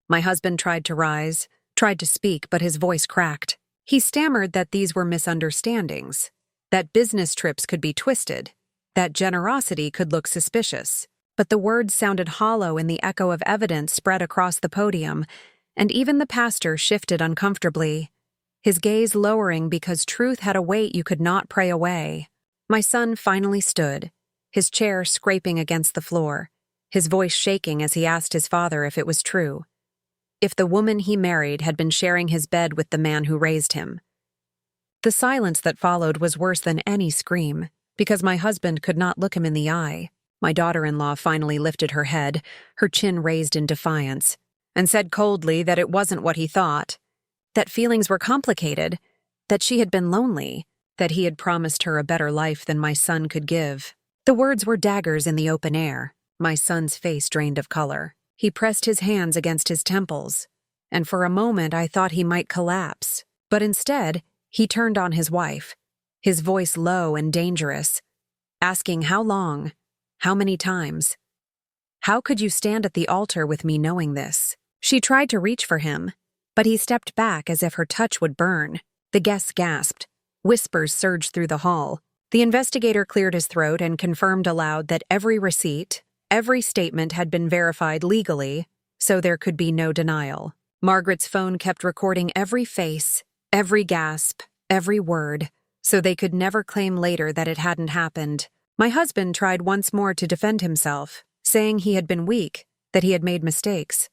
[SPEAKER 1] My husband tried to rise, tried to speak, but his voice cracked. He stammered that these were misunderstandings, that business trips could be twisted, that generosity could look suspicious. But the words sounded hollow in the echo of evidence spread across the podium, and even the pastor shifted uncomfortably, his gaze lowering because truth had a weight you could not pray away. My son finally stood, his chair scraping against the floor, his voice shaking as he asked his father if it was true. If the woman he married had been sharing his bed with the man who raised him. The silence that followed was worse than any scream, because my husband could not look him in the eye. My daughter-in-law finally lifted her head, her chin raised in defiance, and said coldly that it wasn't what he thought, that feelings were complicated, that she had been lonely, that he had promised her a better life than my son could give. The words were daggers in the open air. My son's face drained of color. He pressed his hands against his temples, and for a moment I thought he might collapse. But instead, he turned on his wife, his voice low and dangerous, asking how long, how many times. How could you stand at the altar with me knowing this? She tried to reach for him, but he stepped back as if her touch would burn. The guests gasped. Whispers surged through the hall. The investigator cleared his throat and confirmed aloud that every receipt, every statement had been verified legally, so there could be no denial. Margaret's phone kept recording every face, every gasp, every word, so they could never claim later that it hadn't happened. My husband tried once more to defend himself, saying he had been weak, that he had made mistakes.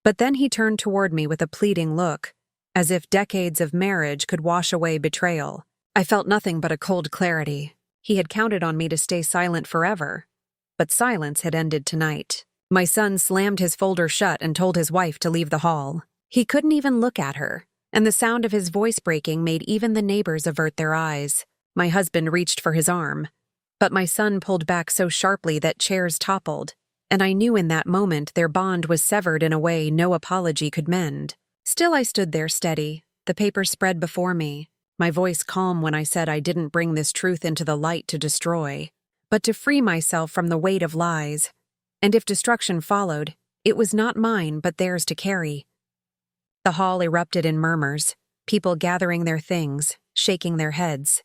[SPEAKER 1] But then he turned toward me with a pleading look, as if decades of marriage could wash away betrayal. I felt nothing but a cold clarity. He had counted on me to stay silent forever, but silence had ended tonight. My son slammed his folder shut and told his wife to leave the hall. He couldn't even look at her, and the sound of his voice breaking made even the neighbors avert their eyes. My husband reached for his arm, but my son pulled back so sharply that chairs toppled, and I knew in that moment their bond was severed in a way no apology could mend. Still I stood there steady, the paper spread before me, my voice calm when I said I didn't bring this truth into the light to destroy, but to free myself from the weight of lies. And if destruction followed, it was not mine but theirs to carry. The hall erupted in murmurs, people gathering their things, shaking their heads,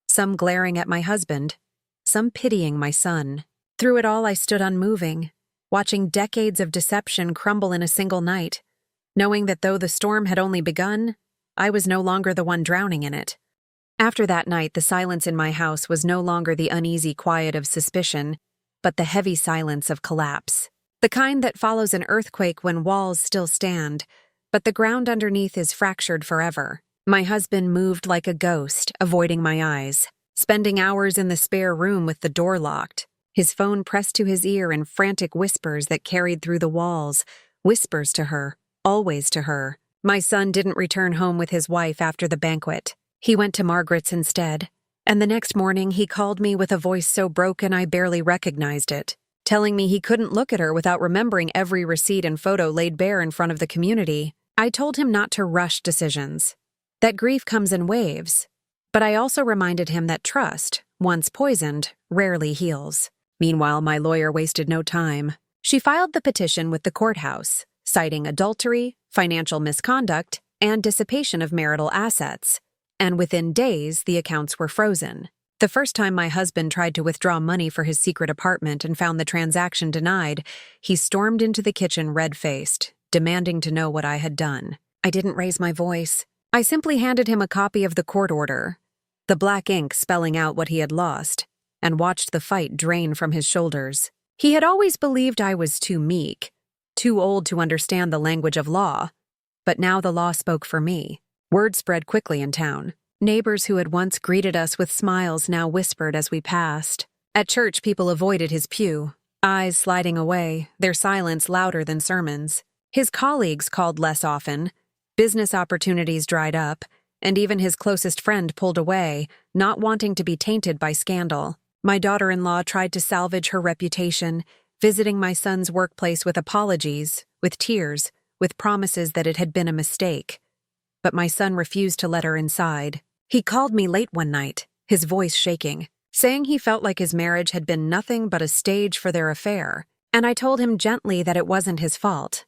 [SPEAKER 1] some glaring at my husband, some pitying my son. Through it all I stood unmoving, watching decades of deception crumble in a single night, knowing that though the storm had only begun, I was no longer the one drowning in it. After that night, the silence in my house was no longer the uneasy quiet of suspicion, but the heavy silence of collapse. The kind that follows an earthquake when walls still stand, but the ground underneath is fractured forever. My husband moved like a ghost, avoiding my eyes. spending hours in the spare room with the door locked, his phone pressed to his ear in frantic whispers that carried through the walls, whispers to her, always to her. My son didn't return home with his wife after the banquet. He went to Margaret's instead, and the next morning he called me with a voice so broken I barely recognized it, telling me he couldn't look at her without remembering every receipt and photo laid bare in front of the community. I told him not to rush decisions, that grief comes in waves, but I also reminded him that trust, once poisoned, rarely heals. Meanwhile, my lawyer wasted no time. She filed the petition with the courthouse, citing adultery, financial misconduct, and dissipation of marital assets, and within days the accounts were frozen. The first time my husband tried to withdraw money for his secret apartment and found the transaction denied, he stormed into the kitchen red-faced, demanding to know what I had done. I didn't raise my voice. I simply handed him a copy of the court order, the black ink spelling out what he had lost, and watched the fight drain from his shoulders. He had always believed I was too meek, too old to understand the language of law, but now the law spoke for me. Word spread quickly in town. Neighbors who had once greeted us with smiles now whispered as we passed. At church, people avoided his pew, eyes sliding away, their silence louder than sermons. His colleagues called less often, business opportunities dried up, and even his closest friend pulled away, not wanting to be tainted by scandal. My daughter-in-law tried to salvage her reputation, visiting my son's workplace with apologies, with tears, with promises that it had been a mistake. But my son refused to let her inside. He called me late one night, his voice shaking, saying he felt like his marriage had been nothing but a stage for their affair, and I told him gently that it wasn't his fault.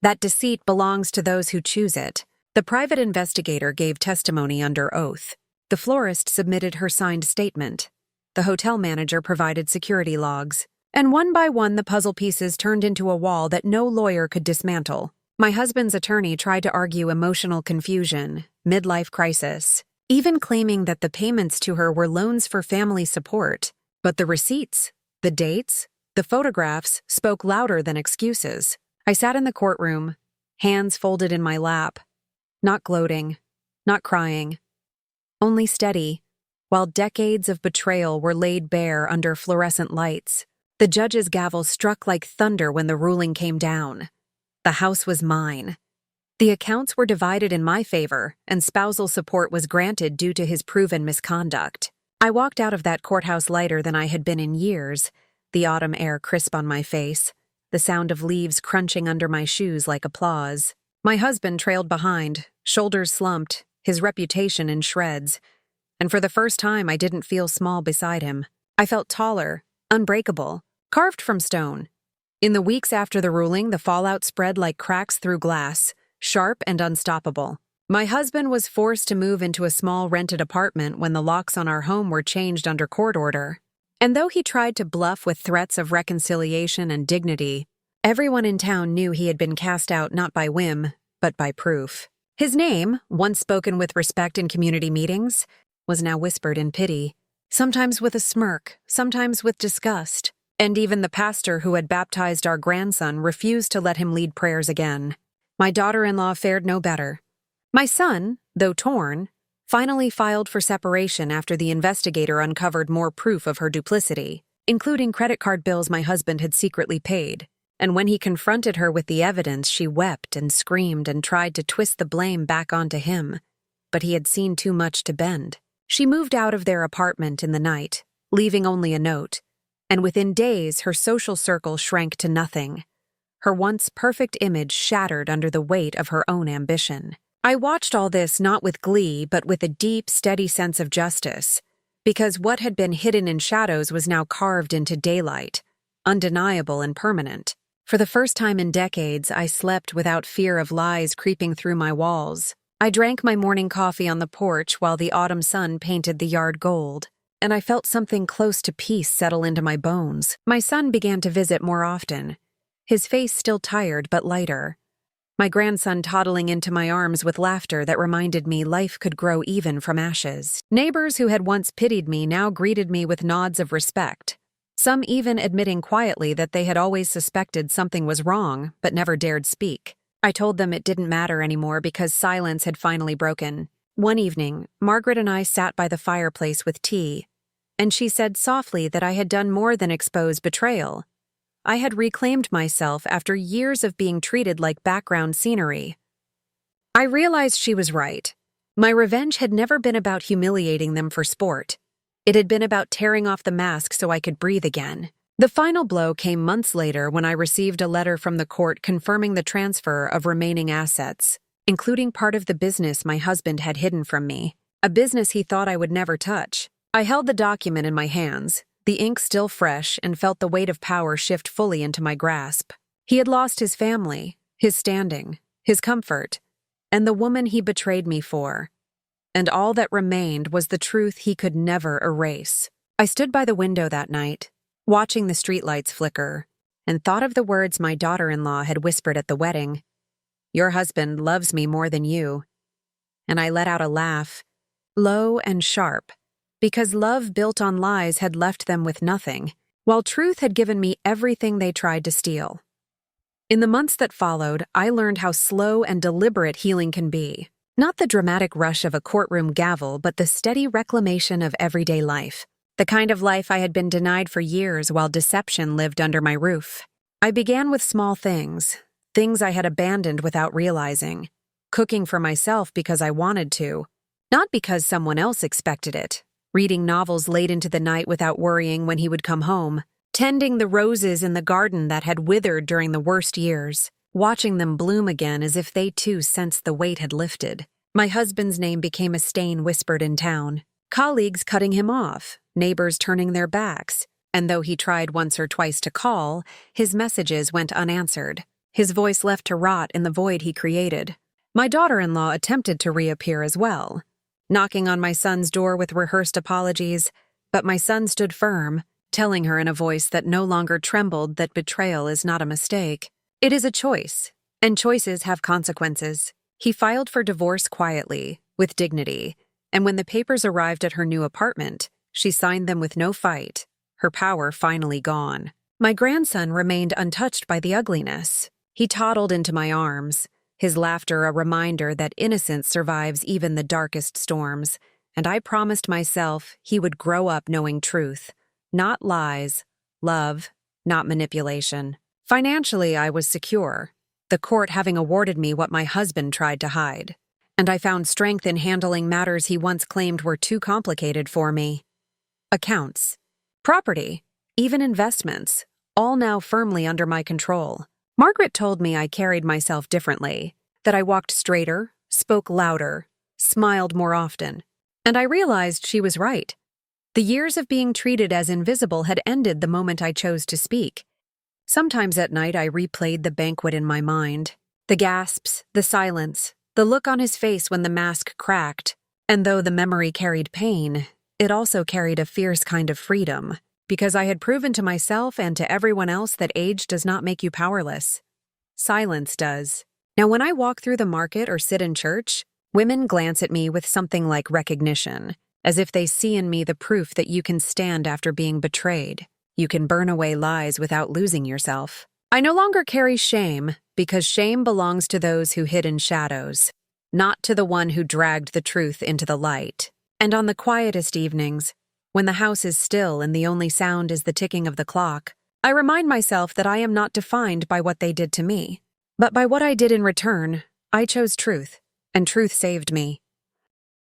[SPEAKER 1] That deceit belongs to those who choose it. The private investigator gave testimony under oath. The florist submitted her signed statement. The hotel manager provided security logs. And one by one the puzzle pieces turned into a wall that no lawyer could dismantle. My husband's attorney tried to argue emotional confusion, midlife crisis, even claiming that the payments to her were loans for family support. But the receipts, the dates, the photographs spoke louder than excuses. I sat in the courtroom, hands folded in my lap, not gloating, not crying, only steady, while decades of betrayal were laid bare under fluorescent lights. The judge's gavel struck like thunder when the ruling came down. The house was mine. The accounts were divided in my favor, and spousal support was granted due to his proven misconduct. I walked out of that courthouse lighter than I had been in years, the autumn air crisp on my face, the sound of leaves crunching under my shoes like applause. My husband trailed behind, shoulders slumped, his reputation in shreds, and for the first time I didn't feel small beside him. I felt taller, unbreakable, carved from stone. In the weeks after the ruling, the fallout spread like cracks through glass, sharp and unstoppable. My husband was forced to move into a small rented apartment when the locks on our home were changed under court order. And though he tried to bluff with threats of reconciliation and dignity, everyone in town knew he had been cast out not by whim, but by proof. His name, once spoken with respect in community meetings, was now whispered in pity, sometimes with a smirk, sometimes with disgust. And even the pastor who had baptized our grandson refused to let him lead prayers again. My daughter-in-law fared no better. My son, though torn, finally filed for separation after the investigator uncovered more proof of her duplicity, including credit card bills my husband had secretly paid. And when he confronted her with the evidence, she wept and screamed and tried to twist the blame back onto him. But he had seen too much to bend. She moved out of their apartment in the night, leaving only a note. And within days, her social circle shrank to nothing. Her once perfect image shattered under the weight of her own ambition. I watched all this not with glee, but with a deep, steady sense of justice, because what had been hidden in shadows was now carved into daylight, undeniable and permanent. For the first time in decades, I slept without fear of lies creeping through my walls. I drank my morning coffee on the porch while the autumn sun painted the yard gold, and I felt something close to peace settle into my bones. My son began to visit more often, his face still tired but lighter. My grandson toddling into my arms with laughter that reminded me life could grow even from ashes. Neighbors who had once pitied me now greeted me with nods of respect, some even admitting quietly that they had always suspected something was wrong but never dared speak. I told them it didn't matter anymore because silence had finally broken. One evening, Margaret and I sat by the fireplace with tea, and she said softly that I had done more than expose betrayal. I had reclaimed myself after years of being treated like background scenery. I realized she was right. My revenge had never been about humiliating them for sport. It had been about tearing off the mask so I could breathe again. The final blow came months later when I received a letter from the court confirming the transfer of remaining assets, including part of the business my husband had hidden from me, a business he thought I would never touch. I held the document in my hands, the ink still fresh, and felt the weight of power shift fully into my grasp. He had lost his family, his standing, his comfort, and the woman he betrayed me for. And all that remained was the truth he could never erase. I stood by the window that night, watching the streetlights flicker, and thought of the words my daughter-in-law had whispered at the wedding. "Your husband loves me more than you." And I let out a laugh, low and sharp, because love built on lies had left them with nothing, while truth had given me everything they tried to steal. In the months that followed, I learned how slow and deliberate healing can be. Not the dramatic rush of a courtroom gavel, but the steady reclamation of everyday life. The kind of life I had been denied for years while deception lived under my roof. I began with small things I had abandoned without realizing. Cooking for myself because I wanted to, not because someone else expected it. Reading novels late into the night without worrying when he would come home. Tending the roses in the garden that had withered during the worst years. Watching them bloom again as if they too sensed the weight had lifted. My husband's name became a stain whispered in town. Colleagues cutting him off, neighbors turning their backs, and though he tried once or twice to call, his messages went unanswered. His voice left to rot in the void he created. My daughter-in-law attempted to reappear as well, knocking on my son's door with rehearsed apologies, but my son stood firm, telling her in a voice that no longer trembled that betrayal is not a mistake. It is a choice, and choices have consequences. He filed for divorce quietly, with dignity, and when the papers arrived at her new apartment, she signed them with no fight, her power finally gone. My grandson remained untouched by the ugliness. He toddled into my arms, his laughter a reminder that innocence survives even the darkest storms, and I promised myself he would grow up knowing truth, not lies, love, not manipulation. Financially, I was secure, the court having awarded me what my husband tried to hide, and I found strength in handling matters he once claimed were too complicated for me. Accounts, property, even investments, all now firmly under my control. Margaret told me I carried myself differently, that I walked straighter, spoke louder, smiled more often, and I realized she was right. The years of being treated as invisible had ended the moment I chose to speak. Sometimes at night I replayed the banquet in my mind, the gasps, the silence, the look on his face when the mask cracked, and though the memory carried pain, it also carried a fierce kind of freedom, because I had proven to myself and to everyone else that age does not make you powerless. Silence does. Now, when I walk through the market or sit in church, women glance at me with something like recognition, as if they see in me the proof that you can stand after being betrayed. You can burn away lies without losing yourself. I no longer carry shame, because shame belongs to those who hid in shadows, not to the one who dragged the truth into the light. And on the quietest evenings, when the house is still and the only sound is the ticking of the clock, I remind myself that I am not defined by what they did to me, but by what I did in return. I chose truth, and truth saved me.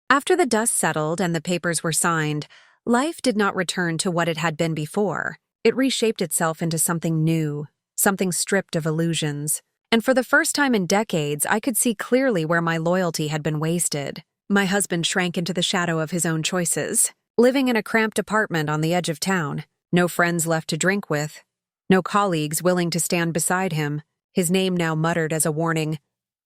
[SPEAKER 1] After the dust settled and the papers were signed, life did not return to what it had been before. It reshaped itself into something new, something stripped of illusions. And for the first time in decades, I could see clearly where my loyalty had been wasted. My husband shrank into the shadow of his own choices, living in a cramped apartment on the edge of town, no friends left to drink with, no colleagues willing to stand beside him, his name now muttered as a warning,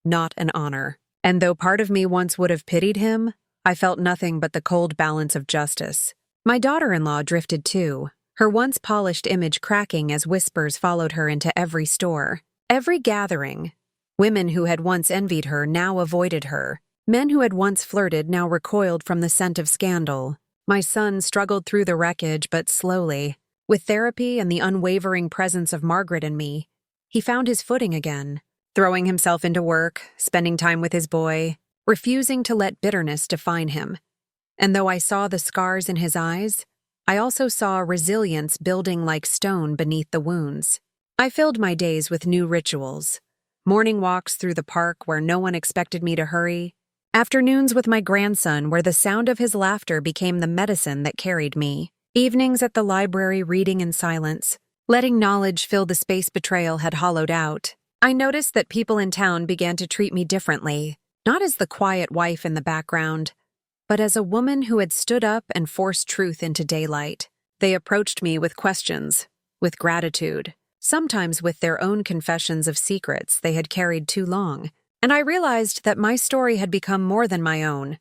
[SPEAKER 1] not an honor. And though part of me once would have pitied him, I felt nothing but the cold balance of justice. My daughter-in-law drifted too, her once polished image cracking as whispers followed her into every store, every gathering. Women who had once envied her now avoided her. Men who had once flirted now recoiled from the scent of scandal. My son struggled through the wreckage, but slowly. With therapy and the unwavering presence of Margaret and me, he found his footing again, throwing himself into work, spending time with his boy, refusing to let bitterness define him. And though I saw the scars in his eyes, I also saw resilience building like stone beneath the wounds. I filled my days with new rituals. Morning walks through the park where no one expected me to hurry. Afternoons with my grandson where the sound of his laughter became the medicine that carried me. Evenings at the library reading in silence, letting knowledge fill the space betrayal had hollowed out. I noticed that people in town began to treat me differently, not as the quiet wife in the background, but as a woman who had stood up and forced truth into daylight. They approached me with questions, with gratitude, sometimes with their own confessions of secrets they had carried too long, and I realized that my story had become more than my own.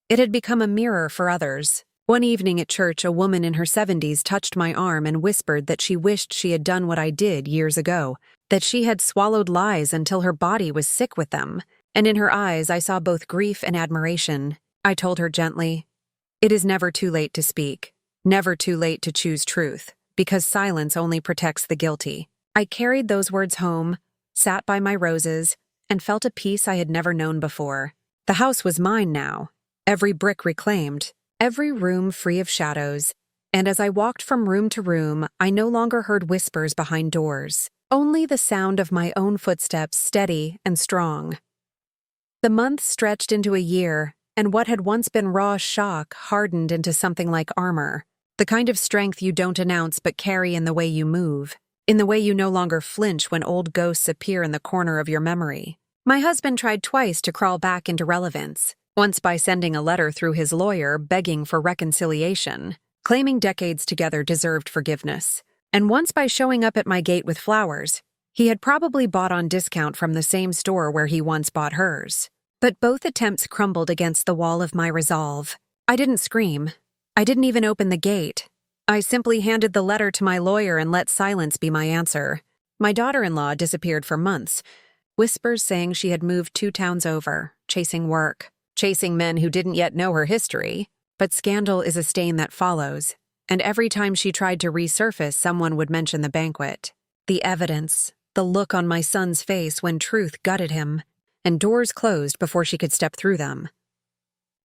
[SPEAKER 1] It had become a mirror for others. One evening at church, a woman in her 70s touched my arm and whispered that she wished she had done what I did years ago, that she had swallowed lies until her body was sick with them, and in her eyes I saw both grief and admiration. I told her gently, "It is never too late to speak, never too late to choose truth, because silence only protects the guilty." I carried those words home, sat by my roses, and felt a peace I had never known before. The house was mine now, every brick reclaimed, every room free of shadows, and as I walked from room to room, I no longer heard whispers behind doors, only the sound of my own footsteps steady and strong. The months stretched into a year, and what had once been raw shock hardened into something like armor, the kind of strength you don't announce but carry in the way you move, in the way you no longer flinch when old ghosts appear in the corner of your memory. My husband tried twice to crawl back into relevance, once by sending a letter through his lawyer begging for reconciliation, claiming decades together deserved forgiveness, and once by showing up at my gate with flowers he had probably bought on discount from the same store where he once bought hers. But both attempts crumbled against the wall of my resolve. I didn't scream. I didn't even open the gate. I simply handed the letter to my lawyer and let silence be my answer. My daughter-in-law disappeared for months, whispers saying she had moved 2 towns over, chasing work, chasing men who didn't yet know her history. But scandal is a stain that follows, and every time she tried to resurface, someone would mention the banquet. The evidence, the look on my son's face when truth gutted him, and doors closed before she could step through them.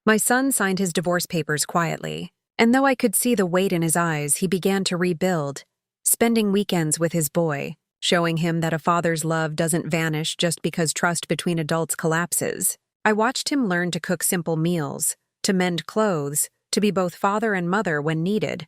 [SPEAKER 1] My son signed his divorce papers quietly, and though I could see the weight in his eyes, he began to rebuild, spending weekends with his boy, showing him that a father's love doesn't vanish just because trust between adults collapses. I watched him learn to cook simple meals, to mend clothes, to be both father and mother when needed,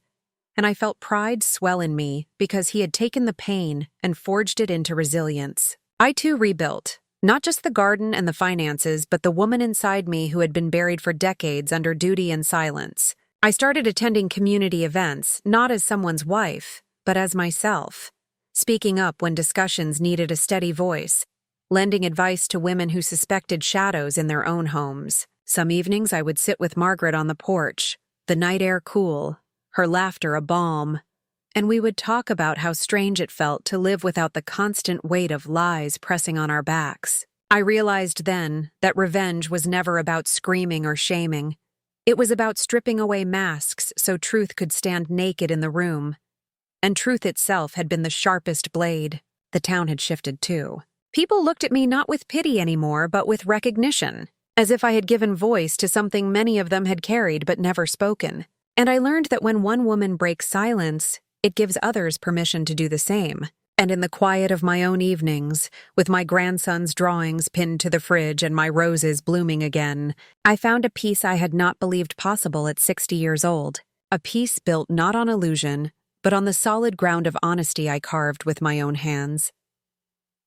[SPEAKER 1] and I felt pride swell in me because he had taken the pain and forged it into resilience. I too rebuilt, not just the garden and the finances, but the woman inside me who had been buried for decades under duty and silence. I started attending community events, not as someone's wife, but as myself, speaking up when discussions needed a steady voice, lending advice to women who suspected shadows in their own homes. Some evenings I would sit with Margaret on the porch, the night air cool, her laughter a balm, and we would talk about how strange it felt to live without the constant weight of lies pressing on our backs. I realized then that revenge was never about screaming or shaming. It was about stripping away masks so truth could stand naked in the room. And truth itself had been the sharpest blade. The town had shifted too. People looked at me not with pity anymore, but with recognition, as if I had given voice to something many of them had carried but never spoken. And I learned that when one woman breaks silence, it gives others permission to do the same. And in the quiet of my own evenings, with my grandson's drawings pinned to the fridge and my roses blooming again, I found a peace I had not believed possible at 60 years old. A peace built not on illusion, but on the solid ground of honesty I carved with my own hands.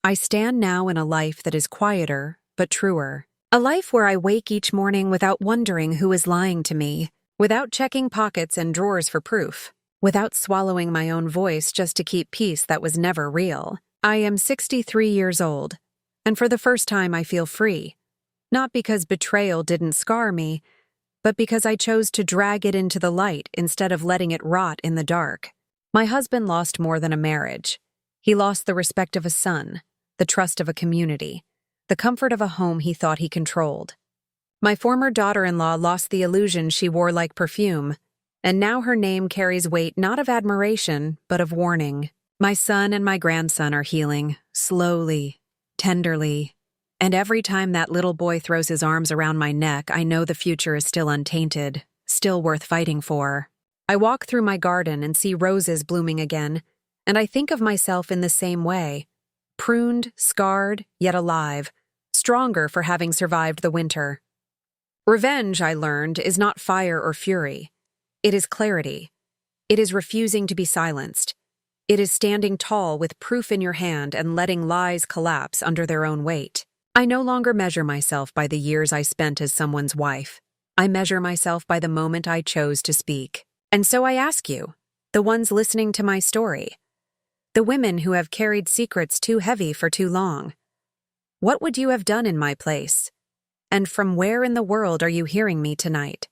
[SPEAKER 1] I stand now in a life that is quieter, but truer. A life where I wake each morning without wondering who is lying to me, without checking pockets and drawers for proof, without swallowing my own voice just to keep peace that was never real. I am 63 years old, and for the first time I feel free. Not because betrayal didn't scar me, but because I chose to drag it into the light instead of letting it rot in the dark. My husband lost more than a marriage. He lost the respect of a son, the trust of a community, the comfort of a home he thought he controlled. My former daughter-in-law lost the illusion she wore like perfume, and now her name carries weight not of admiration, but of warning. My son and my grandson are healing, slowly, tenderly, And every time that little boy throws his arms around my neck, I know the future is still untainted, still worth fighting for. I walk through my garden and see roses blooming again, and I think of myself in the same way. Pruned, scarred, yet alive, stronger for having survived the winter. Revenge, I learned, is not fire or fury. It is clarity. It is refusing to be silenced. It is standing tall with proof in your hand and letting lies collapse under their own weight. I no longer measure myself by the years I spent as someone's wife. I measure myself by the moment I chose to speak. And so I ask you, the ones listening to my story, the women who have carried secrets too heavy for too long, what would you have done in my place? And from where in the world are you hearing me tonight?